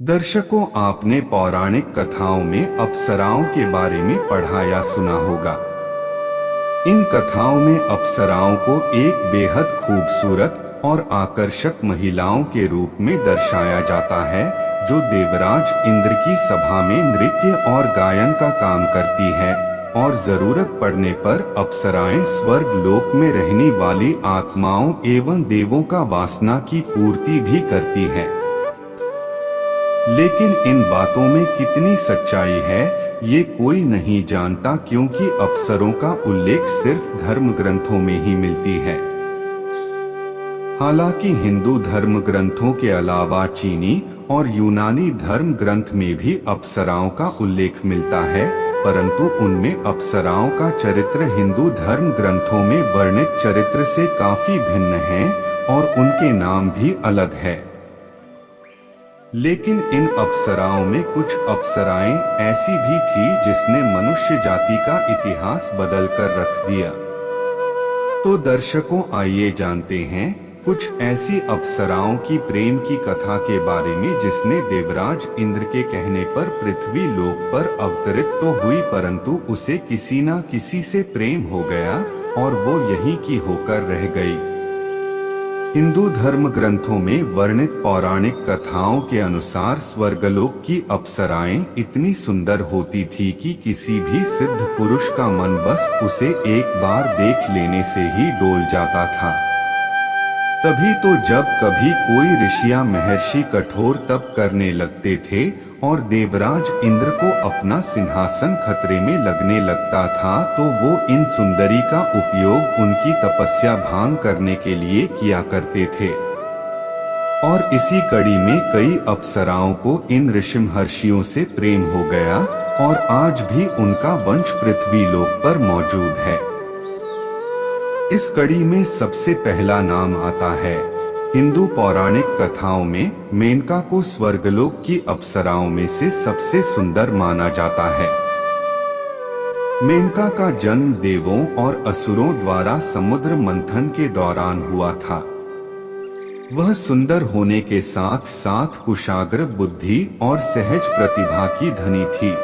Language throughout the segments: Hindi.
दर्शकों, आपने पौराणिक कथाओं में अप्सराओं के बारे में पढ़ा या सुना होगा। इन कथाओं में अप्सराओं को एक बेहद खूबसूरत और आकर्षक महिलाओं के रूप में दर्शाया जाता है, जो देवराज इंद्र की सभा में नृत्य और गायन का काम करती है और जरूरत पड़ने पर अप्सराएं स्वर्ग लोक में रहने वाली आत्माओं एवं देवों का वासना की पूर्ति भी करती हैं। लेकिन इन बातों में कितनी सच्चाई है, ये कोई नहीं जानता, क्योंकि अप्सरों का उल्लेख सिर्फ धर्म ग्रंथों में ही मिलती है। हालांकि हिंदू धर्म ग्रंथों के अलावा चीनी और यूनानी धर्म ग्रंथ में भी अप्सराओं का उल्लेख मिलता है, परंतु उनमें अप्सराओं का चरित्र हिंदू धर्म ग्रंथों में वर्णित चरित्र से काफी भिन्न है और उनके नाम भी अलग है। लेकिन इन अप्सराओं में कुछ अप्सराएं ऐसी भी थी जिसने मनुष्य जाति का इतिहास बदल कर रख दिया। तो दर्शकों, आइए जानते हैं कुछ ऐसी अप्सराओं की प्रेम की कथा के बारे में जिसने देवराज इंद्र के कहने पर पृथ्वी लोक पर अवतरित तो हुई, परंतु उसे किसी न किसी से प्रेम हो गया और वो यहीं की होकर रह गई। हिंदू धर्म ग्रंथों में वर्णित पौराणिक कथाओं के अनुसार स्वर्गलोक की अप्सराएं इतनी सुंदर होती थी कि किसी भी सिद्ध पुरुष का मन बस उसे एक बार देख लेने से ही डोल जाता था। तभी तो जब कभी कोई ऋषि या महर्षि कठोर तप करने लगते थे और देवराज इंद्र को अपना सिंहासन खतरे में लगने लगता था, तो वो इन सुंदरी का उपयोग उनकी तपस्या भंग करने के लिए किया करते थे। और इसी कड़ी में कई अप्सराओं को इन ऋषि महर्षियों से प्रेम हो गया और आज भी उनका वंश पृथ्वी लोक पर मौजूद है। इस कड़ी में सबसे पहला नाम आता है। हिंदू पौराणिक कथाओं में मेनका को स्वर्गलोक की अप्सराओं में से सबसे सुंदर माना जाता है। मेनका का जन्म देवों और असुरों द्वारा समुद्र मंथन के दौरान हुआ था। वह सुंदर होने के साथ साथ कुशाग्र बुद्धि और सहज प्रतिभा की धनी थी।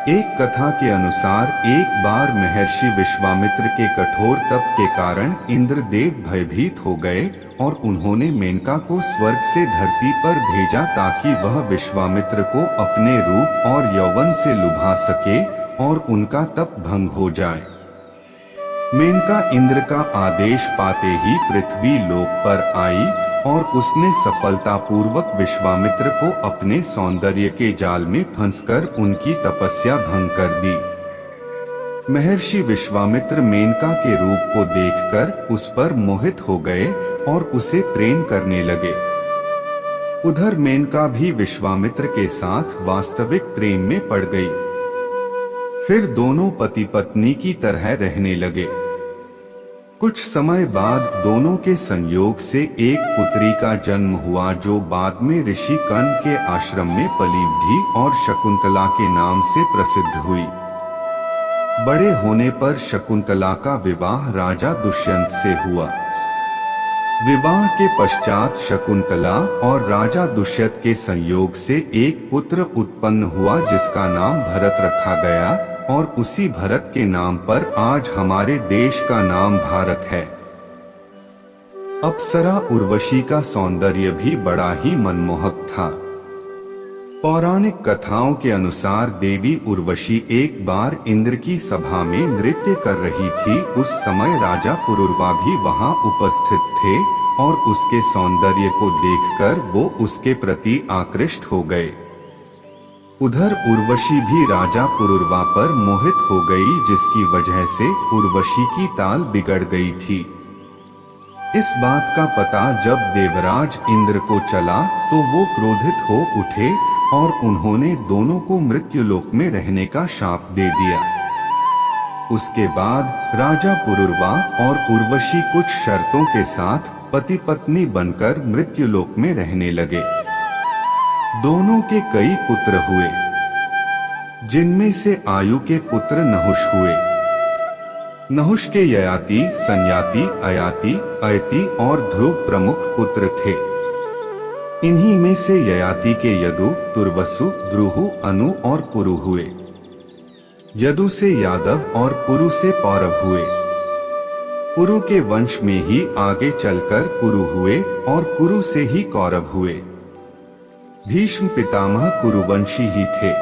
एक कथा के अनुसार एक बार महर्षि विश्वामित्र के कठोर तप के कारण इंद्रदेव भयभीत हो गए और उन्होंने मेनका को स्वर्ग से धरती पर भेजा ताकि वह विश्वामित्र को अपने रूप और यौवन से लुभा सके और उनका तप भंग हो जाए। मेनका इंद्र का आदेश पाते ही पृथ्वी लोक पर आई और उसने सफलतापूर्वक विश्वामित्र को अपने सौंदर्य के जाल में फंसकर उनकी तपस्या भंग कर दी। महर्षि विश्वामित्र मेनका के रूप को देखकर उस पर मोहित हो गए और उसे प्रेम करने लगे। उधर मेनका भी विश्वामित्र के साथ वास्तविक प्रेम में पड़ गई। फिर दोनों पति पत्नी की तरह रहने लगे। कुछ समय बाद दोनों के संयोग से एक पुत्री का जन्म हुआ, जो बाद में ऋषि कर्ण के आश्रम में पली भी और शकुंतला के नाम से प्रसिद्ध हुई। बड़े होने पर शकुंतला का विवाह राजा दुष्यंत से हुआ। विवाह के पश्चात शकुंतला और राजा दुष्यंत के संयोग से एक पुत्र उत्पन्न हुआ जिसका नाम भरत रखा गया और उसी भरत के नाम पर आज हमारे देश का नाम भारत है। अप्सरा उर्वशी का सौंदर्य भी बड़ा ही मनमोहक था। पौराणिक कथाओं के अनुसार देवी उर्वशी एक बार इंद्र की सभा में नृत्य कर रही थी। उस समय राजा पुरुरवा भी वहां उपस्थित थे और उसके सौंदर्य को देखकर वो उसके प्रति आकृष्ट हो गए। उधर उर्वशी भी राजा पुरुरवा पर मोहित हो गई, जिसकी वजह से उर्वशी की ताल बिगड़ गई थी। इस बात का पता जब देवराज इंद्र को चला तो वो क्रोधित हो उठे और उन्होंने दोनों को मृत्युलोक में रहने का शाप दे दिया। उसके बाद राजा पुरुरवा और उर्वशी कुछ शर्तों के साथ पति पत्नी बनकर मृत्युलोक में रहने लगे। दोनों के कई पुत्र हुए, जिनमें से आयु के पुत्र नहुष हुए। नहुष के ययाति, संयाति, अयाति, अयति और ध्रुव प्रमुख पुत्र थे। इन्हीं में से ययाति के यदु, तुर्वसु, द्रुहु, अनु और पुरु हुए। यदु से यादव और पुरु से पौरव हुए। पुरु के वंश में ही आगे चलकर कुरु हुए और कुरु से ही कौरव हुए। भीष्म पितामह कुरुवंशी ही थे।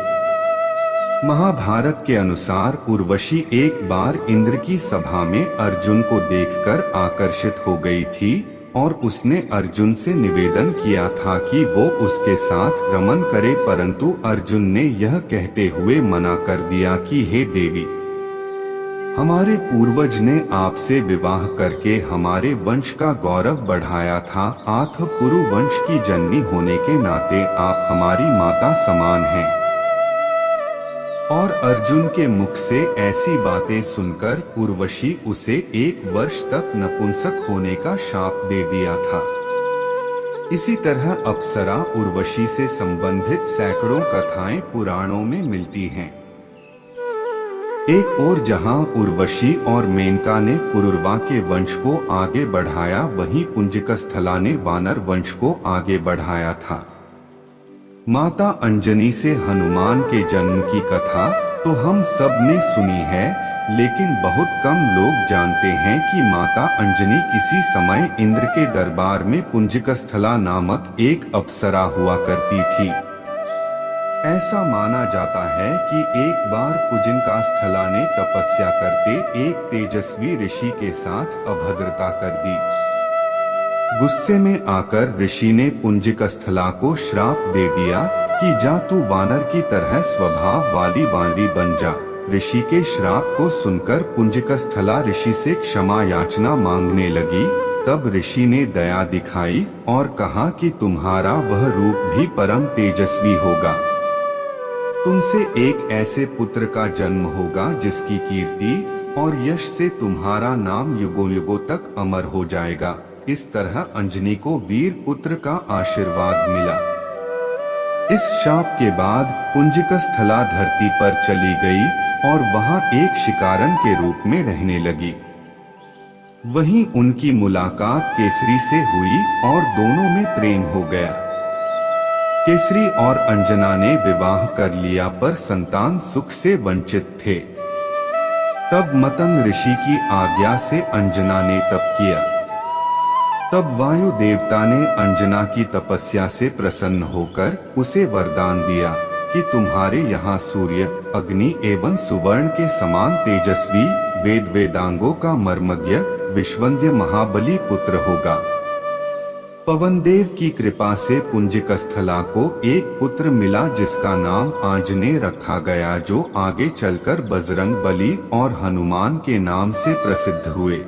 महाभारत के अनुसार उर्वशी एक बार इंद्र की सभा में अर्जुन को देखकर आकर्षित हो गई थी और उसने अर्जुन से निवेदन किया था कि वो उसके साथ रमन करे, परंतु अर्जुन ने यह कहते हुए मना कर दिया कि हे देवी, हमारे पूर्वज ने आपसे विवाह करके हमारे वंश का गौरव बढ़ाया था। आठ पुरु वंश की जननी होने के नाते आप हमारी माता समान हैं। और अर्जुन के मुख से ऐसी बातें सुनकर उर्वशी उसे 1 वर्ष तक नपुंसक होने का शाप दे दिया था। इसी तरह अप्सरा उर्वशी से संबंधित सैकड़ों कथाएं पुराणों में मिलती हैं। एक ओर जहां उर्वशी और मेनका ने पुरुरवा के वंश को आगे बढ़ाया, वहीं पुंजिकस्थला ने वानर वंश को आगे बढ़ाया था। माता अंजनी से हनुमान के जन्म की कथा तो हम सब ने सुनी है, लेकिन बहुत कम लोग जानते हैं कि माता अंजनी किसी समय इंद्र के दरबार में पुंजिकस्थला नामक एक अप्सरा हुआ करती थी। ऐसा माना जाता है कि एक बार पुंजिकस्थला ने तपस्या करते एक तेजस्वी ऋषि के साथ अभद्रता कर दी। गुस्से में आकर ऋषि ने पुंजिकस्थला को श्राप दे दिया कि जा तू वानर की तरह स्वभाव वाली वानरी बन जा। ऋषि के श्राप को सुनकर पुंजिकस्थला ऋषि से क्षमा याचना मांगने लगी। तब ऋषि ने दया दिखाई और कहा कि तुम्हारा वह रूप भी परम तेजस्वी होगा। तुमसे एक ऐसे पुत्र का जन्म होगा जिसकी कीर्ति और यश से तुम्हारा नाम युगों युगों तक अमर हो जाएगा। इस तरह अंजनी को वीर पुत्र का आशीर्वाद मिला। इस शाप के बाद पुंजिकस्थला धरती पर चली गई और वहां एक शिकारन के रूप में रहने लगी। वहीं उनकी मुलाकात केसरी से हुई और दोनों में प्रेम हो गया। केसरी और अंजना ने विवाह कर लिया, पर संतान सुख से वंचित थे। तब मतंग ऋषि की आज्ञा से अंजना ने तप किया। तब वायु देवता ने अंजना की तपस्या से प्रसन्न होकर उसे वरदान दिया कि तुम्हारे यहाँ सूर्य, अग्नि एवं सुवर्ण के समान तेजस्वी वेद वेदांगों का मर्मज्ञ विश्वंध्य महाबली पुत्र होगा। पवन देव की कृपा से पुंजिकस्थला को एक पुत्र मिला जिसका नाम आंजनेय रखा गया, जो आगे चलकर बजरंग बली और हनुमान के नाम से प्रसिद्ध हुए।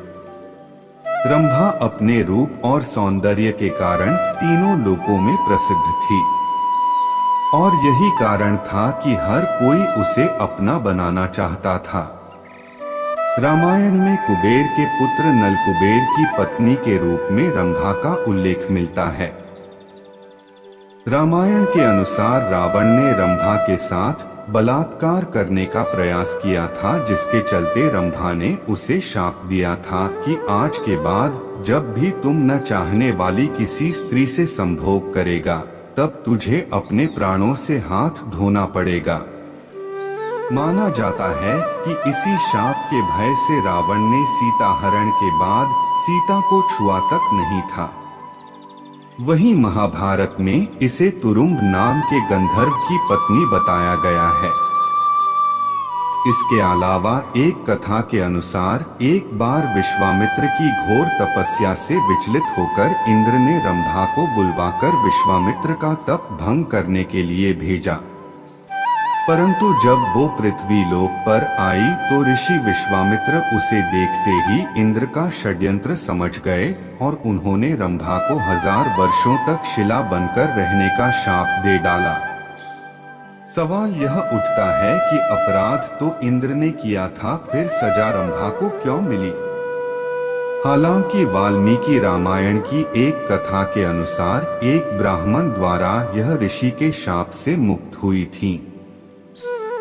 रंभा अपने रूप और सौंदर्य के कारण तीनों लोकों में प्रसिद्ध थी और यही कारण था कि हर कोई उसे अपना बनाना चाहता था। रामायण में कुबेर के पुत्र नलकुबेर की पत्नी के रूप में रंभा का उल्लेख मिलता है। रामायण के अनुसार रावण ने रंभा के साथ बलात्कार करने का प्रयास किया था, जिसके चलते रंभा ने उसे शाप दिया था कि आज के बाद जब भी तुम न चाहने वाली किसी स्त्री से संभोग करेगा, तब तुझे अपने प्राणों से हाथ धोना पड़ेगा। माना जाता है कि इसी शाप के भय से रावण ने सीता हरण के बाद सीता को छुआ तक नहीं था। वहीं महाभारत में इसे तुरुम्ब नाम के गंधर्व की पत्नी बताया गया है। इसके अलावा एक कथा के अनुसार एक बार विश्वामित्र की घोर तपस्या से विचलित होकर इंद्र ने रंभा को बुलवाकर विश्वामित्र का तप भंग करने के लिए भेजा, परंतु जब वो पृथ्वी लोक पर आई तो ऋषि विश्वामित्र उसे देखते ही इंद्र का षड्यंत्र समझ गए और उन्होंने रंभा को 1000 वर्षों तक शिला बनकर रहने का शाप दे डाला। सवाल यह उठता है कि अपराध तो इंद्र ने किया था, फिर सजा रंभा को क्यों मिली? हालांकि वाल्मीकि रामायण की एक कथा के अनुसार एक ब्राह्मण द्वारा यह ऋषि के शाप से मुक्त हुई थी।